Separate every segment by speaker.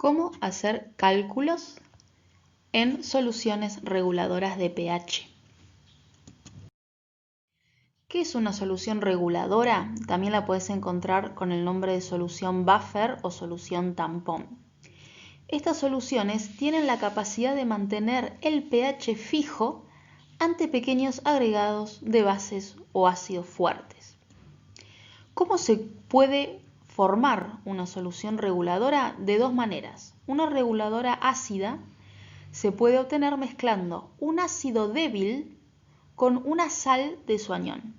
Speaker 1: ¿Cómo hacer cálculos en soluciones reguladoras de pH? ¿Qué es una solución reguladora? También la puedes encontrar con el nombre de solución buffer o solución tampón. Estas soluciones tienen la capacidad de mantener el pH fijo ante pequeños agregados de bases o ácidos fuertes. ¿Cómo se puede formar una solución reguladora? De dos maneras. Una reguladora ácida se puede obtener mezclando un ácido débil con una sal de su anión.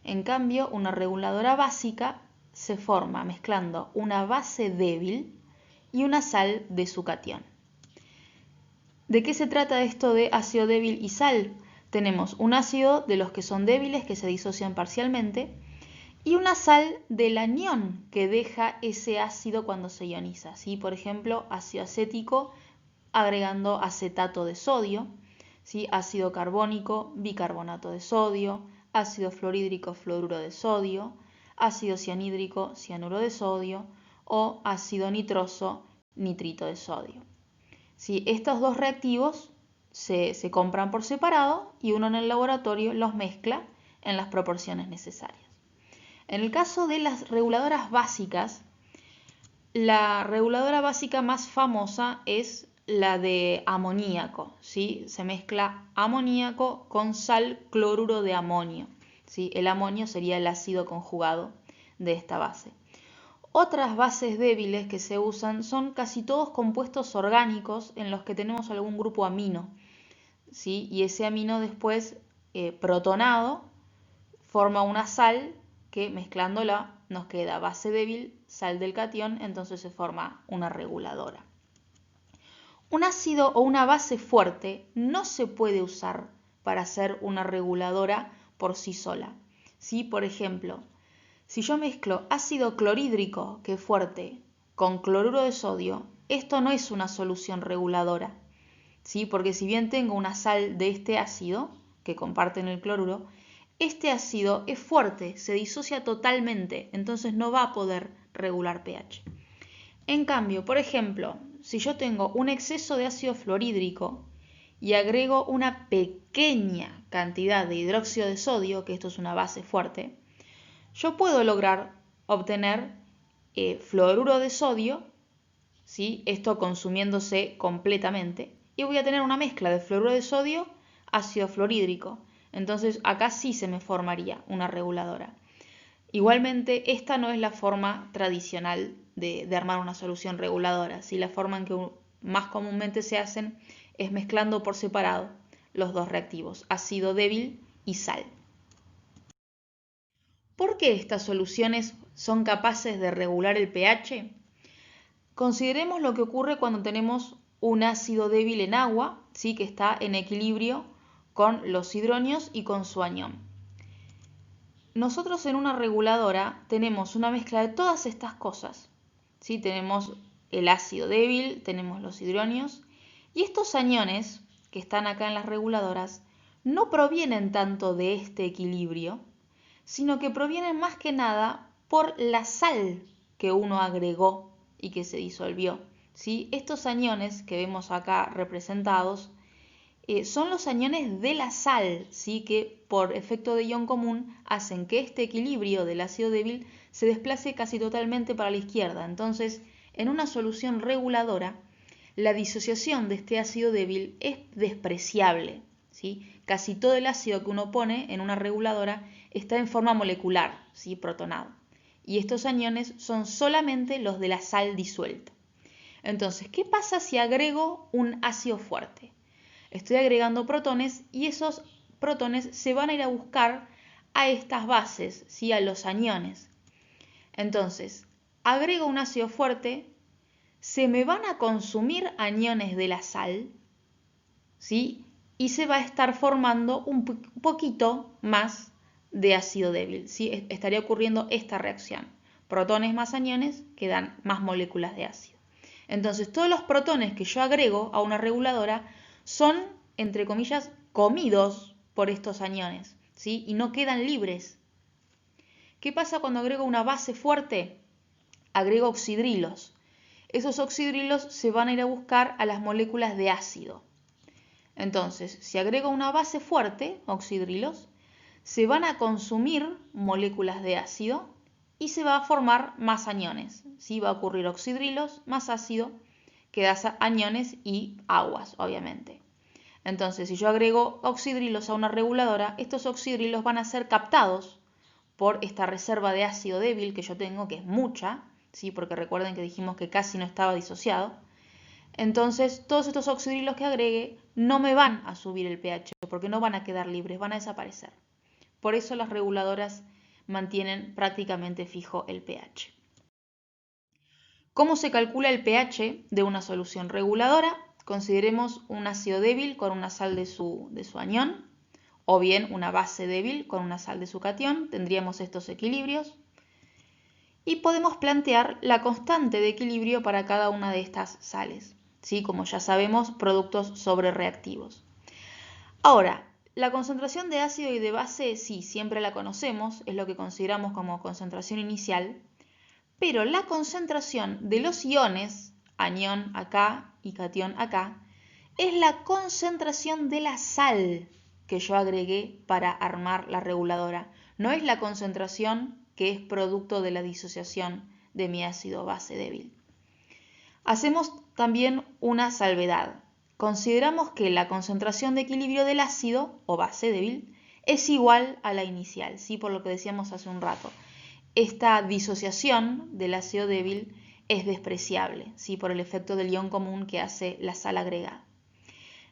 Speaker 1: En cambio, una reguladora básica se forma mezclando una base débil y una sal de su catión. ¿De qué se trata esto de ácido débil y sal? Tenemos un ácido de los que son débiles, que se disocian parcialmente, y una sal del anión que deja ese ácido cuando se ioniza. ¿Sí? Por ejemplo, ácido acético agregando acetato de sodio, ¿sí? Ácido carbónico, bicarbonato de sodio, ácido fluorhídrico, fluoruro de sodio, ácido cianhídrico, cianuro de sodio o ácido nitroso, nitrito de sodio. ¿Sí? Estos dos reactivos se compran por separado y uno en el laboratorio los mezcla en las proporciones necesarias. En el caso de las reguladoras básicas, la reguladora básica más famosa es la de amoníaco, ¿sí? Se mezcla amoníaco con sal cloruro de amonio, ¿sí? El amonio sería el ácido conjugado de esta base. Otras bases débiles que se usan son casi todos compuestos orgánicos en los que tenemos algún grupo amino, ¿sí? Y ese amino después protonado forma una sal que mezclándola nos queda base débil, sal del catión, entonces se forma una reguladora. Un ácido o una base fuerte no se puede usar para hacer una reguladora por sí sola. ¿Sí? Por ejemplo, si yo mezclo ácido clorhídrico, que es fuerte, con cloruro de sodio, esto no es una solución reguladora, ¿sí? Porque si bien tengo una sal de este ácido, que comparten el cloruro, este ácido es fuerte, se disocia totalmente, entonces no va a poder regular pH. En cambio, por ejemplo, si yo tengo un exceso de ácido fluorhídrico y agrego una pequeña cantidad de hidróxido de sodio, que esto es una base fuerte, yo puedo lograr obtener fluoruro de sodio, ¿sí? Esto consumiéndose completamente, y voy a tener una mezcla de fluoruro de sodio, ácido fluorhídrico. Entonces acá sí se me formaría una reguladora. Igualmente, esta no es la forma tradicional de armar una solución reguladora. ¿Sí? La forma en que más comúnmente se hacen es mezclando por separado los dos reactivos, ácido débil y sal. ¿Por qué estas soluciones son capaces de regular el pH? Consideremos lo que ocurre cuando tenemos un ácido débil en agua, ¿sí? Que está en equilibrio con los hidronios y con su anión. Nosotros en una reguladora tenemos una mezcla de todas estas cosas, ¿sí? Tenemos el ácido débil, tenemos los hidronios, y estos aniones que están acá en las reguladoras no provienen tanto de este equilibrio, sino que provienen más que nada por la sal que uno agregó y que se disolvió, ¿sí? Estos aniones que vemos acá representados son los aniones de la sal, ¿sí? Que por efecto de ion común hacen que este equilibrio del ácido débil se desplace casi totalmente para la izquierda. Entonces, en una solución reguladora, la disociación de este ácido débil es despreciable, ¿sí? Casi todo el ácido que uno pone en una reguladora está en forma molecular, ¿sí? Protonado. Y estos aniones son solamente los de la sal disuelta. Entonces, ¿qué pasa si agrego un ácido fuerte? Estoy agregando protones y esos protones se van a ir a buscar a estas bases, ¿sí? A los aniones. Entonces, agrego un ácido fuerte, se me van a consumir aniones de la sal, ¿sí? Y se va a estar formando un poquito más de ácido débil, ¿sí? Estaría ocurriendo esta reacción. Protones más aniones que dan más moléculas de ácido. Entonces, todos los protones que yo agrego a una reguladora son, entre comillas, comidos por estos aniones, ¿sí? Y no quedan libres. ¿Qué pasa cuando agrego una base fuerte? Agrego oxidrilos. esos oxidrilos se van a ir a buscar a las moléculas de ácido. Entonces, si agrego una base fuerte, oxidrilos, se van a consumir moléculas de ácido y se va a formar más aniones. ¿Sí? Va a ocurrir oxidrilos más ácido que da aniones y aguas, obviamente. Entonces, si yo agrego oxidrilos a una reguladora, estos oxidrilos van a ser captados por esta reserva de ácido débil que yo tengo, que es mucha, ¿sí? Porque recuerden que dijimos que casi no estaba disociado. Entonces, todos estos oxidrilos que agregue no me van a subir el pH, porque no van a quedar libres, van a desaparecer. Por eso las reguladoras mantienen prácticamente fijo el pH. ¿Cómo se calcula el pH de una solución reguladora? Consideremos un ácido débil con una sal de su anión, o bien una base débil con una sal de su catión. Tendríamos estos equilibrios. Y podemos plantear la constante de equilibrio para cada una de estas sales. ¿Sí? Como ya sabemos, productos sobrereactivos. Ahora, la concentración de ácido y de base, sí, siempre la conocemos, es lo que consideramos como concentración inicial, pero la concentración de los iones, anión acá y catión acá, es la concentración de la sal que yo agregué para armar la reguladora. No es la concentración que es producto de la disociación de mi ácido base débil. Hacemos también una salvedad. Consideramos que la concentración de equilibrio del ácido o base débil es igual a la inicial, ¿sí? Por lo que decíamos hace un rato. Esta disociación del ácido débil es despreciable, ¿sí? Por el efecto del ion común que hace la sal agregada.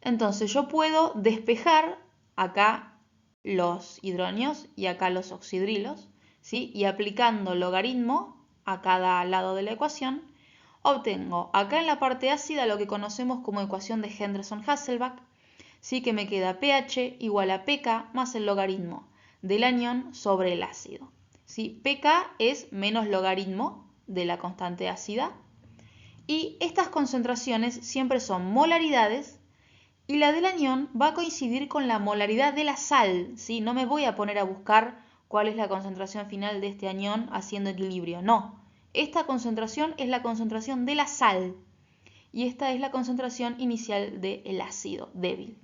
Speaker 1: Entonces yo puedo despejar acá los hidronios y acá los oxidrilos, ¿sí? Y aplicando logaritmo a cada lado de la ecuación, obtengo acá en la parte ácida lo que conocemos como ecuación de Henderson-Hasselbalch, ¿sí? Que me queda pH igual a pK más el logaritmo del anión sobre el ácido. ¿Sí? pK es menos logaritmo de la constante ácida y estas concentraciones siempre son molaridades y la del anión va a coincidir con la molaridad de la sal, ¿sí? No me voy a poner a buscar cuál es la concentración final de este anión haciendo equilibrio, no. Esta concentración es la concentración de la sal y esta es la concentración inicial del ácido débil.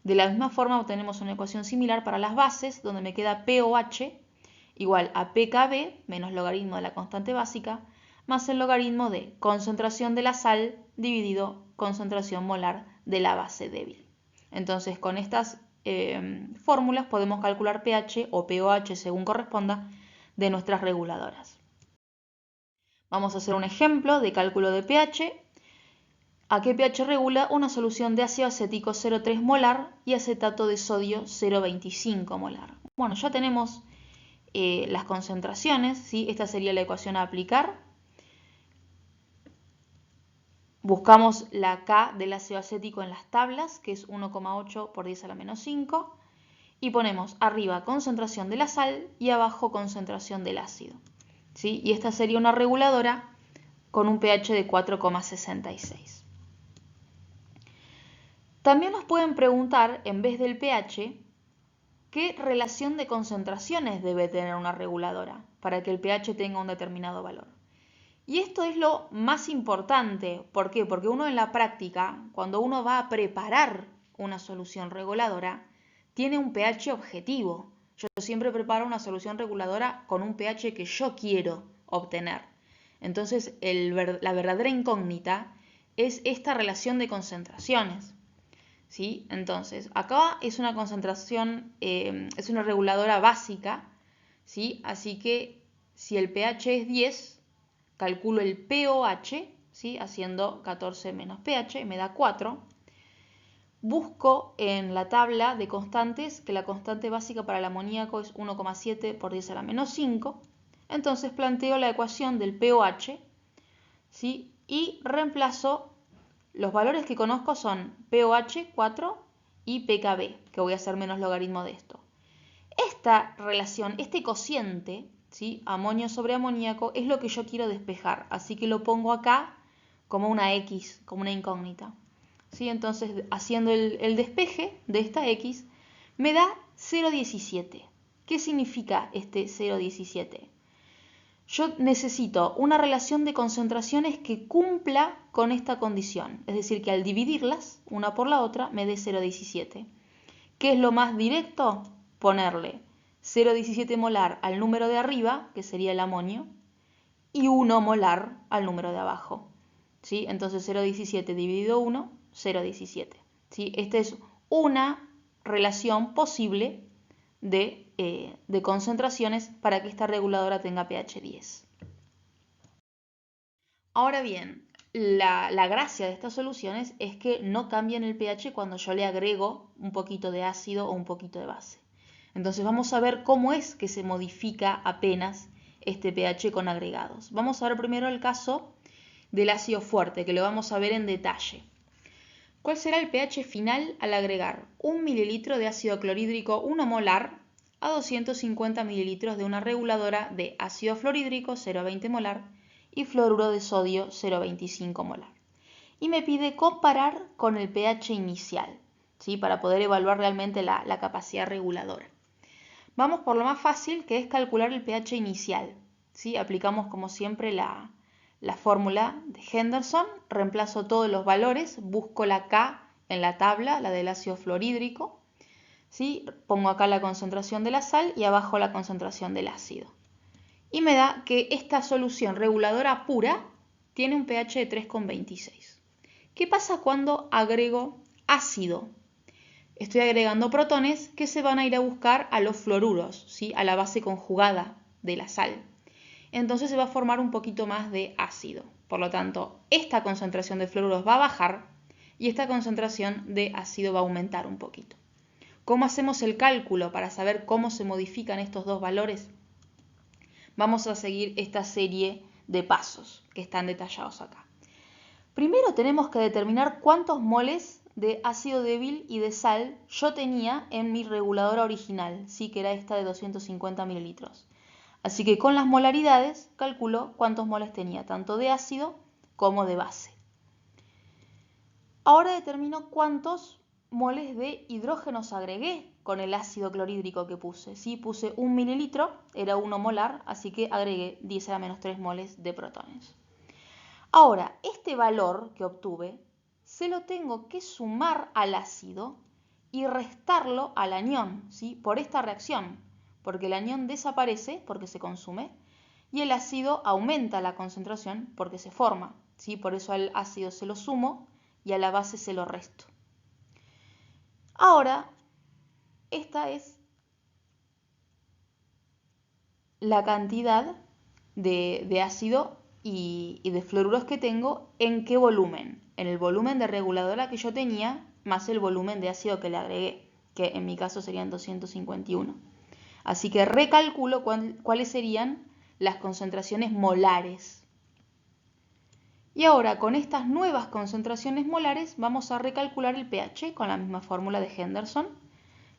Speaker 1: De la misma forma obtenemos una ecuación similar para las bases, donde me queda pOH igual a pKb menos logaritmo de la constante básica más el logaritmo de concentración de la sal dividido concentración molar de la base débil. Entonces con estas fórmulas podemos calcular pH o pOH según corresponda de nuestras reguladoras. Vamos a hacer un ejemplo de cálculo de pH. ¿A qué pH regula una solución de ácido acético 0,3 molar y acetato de sodio 0,25 molar? Bueno, ya tenemos las concentraciones, ¿sí? Esta sería la ecuación a aplicar. Buscamos la K del ácido acético en las tablas, que es 1,8 por 10 a la menos 5, y ponemos arriba concentración de la sal y abajo concentración del ácido, ¿sí? Y esta sería una reguladora con un pH de 4,66. También nos pueden preguntar, en vez del pH, ¿qué relación de concentraciones debe tener una reguladora para que el pH tenga un determinado valor? Y esto es lo más importante. ¿Por qué? Porque uno en la práctica, cuando uno va a preparar una solución reguladora, tiene un pH objetivo. Yo siempre preparo una solución reguladora con un pH que yo quiero obtener. Entonces, la verdadera incógnita es esta relación de concentraciones. ¿Sí? Entonces, acá es una concentración, es una reguladora básica, ¿sí? Así que si el pH es 10, calculo el pOH, ¿sí? Haciendo 14 menos pH, me da 4. Busco en la tabla de constantes que la constante básica para el amoníaco es 1,7 por 10 a la menos 5. Entonces planteo la ecuación del pOH, ¿sí? Y reemplazo. Los valores que conozco son pOH 4 y pKb, que voy a hacer menos logaritmo de esto. Esta relación, este cociente, ¿sí? Amonio sobre amoníaco, es lo que yo quiero despejar, así que lo pongo acá como una X, como una incógnita. ¿Sí? Entonces, haciendo el despeje de esta X, me da 0,17. ¿Qué significa este 0,17? yo necesito una relación de concentraciones que cumpla con esta condición. Es decir, que al dividirlas, una por la otra, me dé 0,17. ¿Qué es lo más directo? Ponerle 0,17 molar al número de arriba, que sería el amonio, y 1 molar al número de abajo. ¿Sí? Entonces 0,17 dividido 1, 0,17. ¿Sí? Esta es una relación posible de concentraciones para que esta reguladora tenga pH 10. Ahora bien, la gracia de estas soluciones es que no cambian el pH cuando yo le agrego un poquito de ácido o un poquito de base. Entonces vamos a ver cómo es que se modifica apenas este pH con agregados. Vamos a ver primero el caso del ácido fuerte, que lo vamos a ver en detalle. ¿Cuál será el pH final al agregar 1 mililitro de ácido clorhídrico 1 molar a 250 mililitros de una reguladora de ácido fluorhídrico 0,20 molar y fluoruro de sodio 0,25 molar? Y me pide comparar con el pH inicial, ¿sí? Para poder evaluar realmente la capacidad reguladora. Vamos por lo más fácil, que es calcular el pH inicial, ¿sí? Aplicamos como siempre la fórmula de Henderson, reemplazo todos los valores, busco la K en la tabla, la del ácido fluorhídrico, ¿sí? Pongo acá la concentración de la sal y abajo la concentración del ácido. Y me da que esta solución reguladora pura tiene un pH de 3,26. ¿Qué pasa cuando agrego ácido? Estoy agregando protones que se van a ir a buscar a los fluoruros, ¿sí? A la base conjugada de la sal. Entonces se va a formar un poquito más de ácido. Por lo tanto, esta concentración de fluoruros va a bajar y esta concentración de ácido va a aumentar un poquito. ¿Cómo hacemos el cálculo para saber cómo se modifican estos dos valores? Vamos a seguir esta serie de pasos que están detallados acá. Primero tenemos que determinar cuántos moles de ácido débil y de sal yo tenía en mi reguladora original, ¿sí? Que era esta de 250 mililitros. Así que con las molaridades calculo cuántos moles tenía, tanto de ácido como de base. Ahora determino cuántos moles de hidrógenos agregué con el ácido clorhídrico que puse. ¿Sí? Puse 1 mililitro, era 1 molar, así que agregué 10 a la menos 3 moles de protones. Ahora, este valor que obtuve se lo tengo que sumar al ácido y restarlo al anión, ¿sí? Por esta reacción, porque el anión desaparece porque se consume y el ácido aumenta la concentración porque se forma, ¿sí? Por eso al ácido se lo sumo y a la base se lo resto. Ahora, esta es la cantidad de ácido y de fluoruros que tengo, ¿en qué volumen? En el volumen de reguladora que yo tenía, más el volumen de ácido que le agregué, que en mi caso serían 251. Así que recalculo cuáles serían las concentraciones molares. Y ahora, con estas nuevas concentraciones molares, vamos a recalcular el pH con la misma fórmula de Henderson.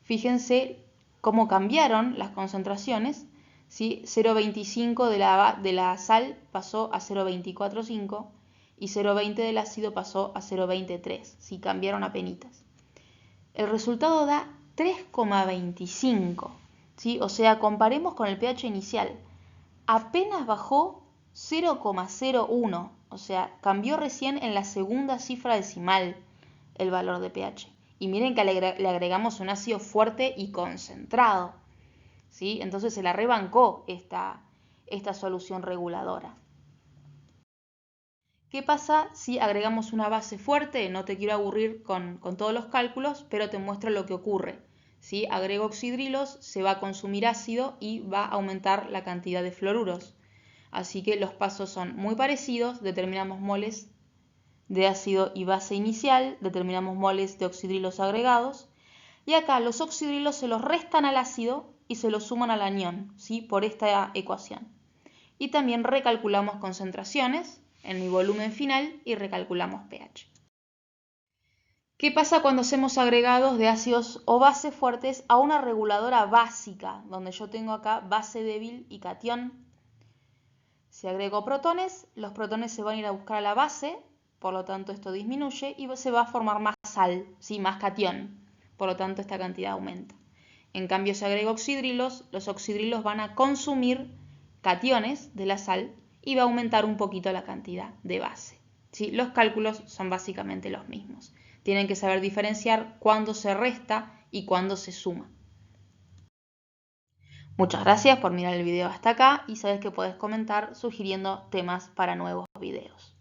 Speaker 1: Fíjense cómo cambiaron las concentraciones. ¿Sí? 0,25 de la sal pasó a 0,245 y 0,20 del ácido pasó a 0,23. ¿Sí? Cambiaron apenitas. El resultado da 3,25. ¿Sí? O sea, comparemos con el pH inicial. Apenas bajó 0,01. O sea, cambió recién en la segunda cifra decimal el valor de pH. Y miren que le agregamos un ácido fuerte y concentrado. ¿Sí? Entonces se la rebancó esta solución reguladora. ¿Qué pasa si agregamos una base fuerte? No te quiero aburrir con todos los cálculos, pero te muestro lo que ocurre. ¿Sí? Agrego oxidrilos, se va a consumir ácido y va a aumentar la cantidad de fluoruros. Así que los pasos son muy parecidos, determinamos moles de ácido y base inicial, determinamos moles de oxidrilos agregados, y acá los oxidrilos se los restan al ácido y se los suman al anión, ¿sí? Por esta ecuación. Y también recalculamos concentraciones en mi volumen final y recalculamos pH. ¿Qué pasa cuando hacemos agregados de ácidos o bases fuertes a una reguladora básica, donde yo tengo acá base débil y catión? Si agrego protones, los protones se van a ir a buscar a la base, por lo tanto esto disminuye y se va a formar más sal, ¿sí? Más catión, por lo tanto esta cantidad aumenta. En cambio, si agrego oxidrilos, los oxidrilos van a consumir cationes de la sal y va a aumentar un poquito la cantidad de base. ¿Sí? Los cálculos son básicamente los mismos. Tienen que saber diferenciar cuándo se resta y cuándo se suma. Muchas gracias por mirar el video hasta acá y sabes que puedes comentar sugiriendo temas para nuevos videos.